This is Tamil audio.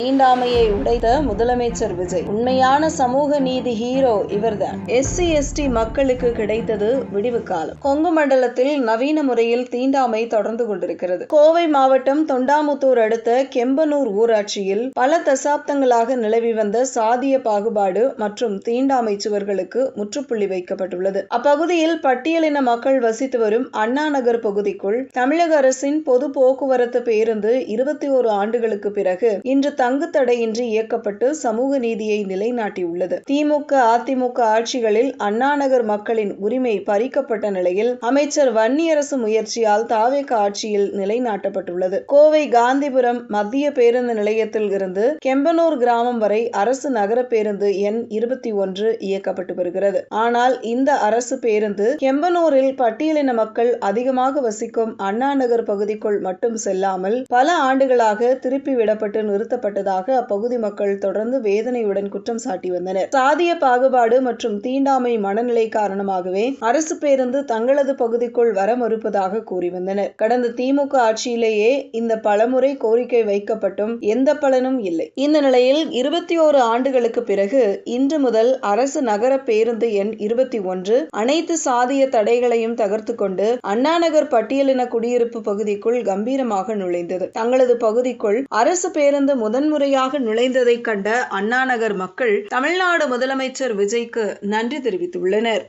தீண்டாமையை உடைத்த முதலமைச்சர் விஜய். உண்மையான சமூக நீதி ஹீரோ இவர்தான். SC/ST மக்களுக்கு கிடைத்தது விடிவு காலம். கொங்கு மண்டலத்தில் நவீன முறையில் தீண்டாமை தொடர்ந்து கொண்டிருக்கிறது. கோவை மாவட்டம் தொண்டாமுத்தூர் அடுத்த கெம்பனூர் ஊராட்சியில் பல தசாப்தங்களாக நிலவி வந்த சாதிய பாகுபாடு மற்றும் தீண்டாமை சுவர்களுக்கு முற்றுப்புள்ளி வைக்கப்பட்டுள்ளது. அப்பகுதியில் பட்டியலின மக்கள் வசித்து வரும் அண்ணா நகர் பகுதிக்குள் தமிழக அரசின் பொது போக்குவரத்து பேருந்து 21 ஆண்டுகளுக்கு பிறகு இன்று தங்குத்தடையின்றி இயக்கப்பட்டு சமூக நீதியை நிலைநாட்டியுள்ளது. திமுக அதிமுக ஆட்சிகளில் அண்ணாநகர் மக்களின் உரிமை பறிக்கப்பட்ட நிலையில் அமைச்சர் வன்னியரசு முயற்சியால் தாவேக ஆட்சியில் நிலைநாட்டப்பட்டுள்ளது. கோவை காந்திபுரம் மத்திய பேருந்து நிலையத்தில் இருந்து கெம்பனூர் கிராமம் வரை அரசு நகர பேருந்து எண் 21 இயக்கப்பட்டு வருகிறது. ஆனால் இந்த அரசு பேருந்து கெம்பனூரில் பட்டியலின மக்கள் அதிகமாக வசிக்கும் அண்ணாநகர் பகுதிக்குள் மட்டும் செல்லாமல் பல ஆண்டுகளாக திருப்பி விடப்பட்டு நிறுத்தப்பட்டதாக அப்பகுதி மக்கள் தொடர்ந்து வேதனையுடன் குற்றம் சாட்டி வந்தனர். சாதிய பாகுபாடு மற்றும் தீண்டாமை மனநிலை காரணமாகவே அரசு பேருந்து தங்களது பகுதிக்குள் வர மறுப்பதாக கூறி வந்தனர். கடந்த திமுக ஆட்சியிலேயே இந்த பலமுறை கோரிக்கை வைக்கப்பட்டும் எந்த பலனும் இல்லை. இந்த நிலையில் 21 ஆண்டுகளுக்கு பிறகு இன்று முதல் அரசு நகர பேருந்து எண் 21 அனைத்து சாதிய தடைகளையும் தகர்த்து கொண்டு அண்ணாநகர் பட்டியலின குடியிருப்பு பகுதிக்குள் கம்பீரமாக நுழைந்தது. தங்களது பகுதிக்குள் அரசு பேருந்து முதன்முறையாக நுழைந்ததை கண்ட அண்ணாநகர் மக்கள் தமிழ்நாடு முதலமைச்சர் விஜய்க்கு நன்றி தெரிவித்துள்ளனர்.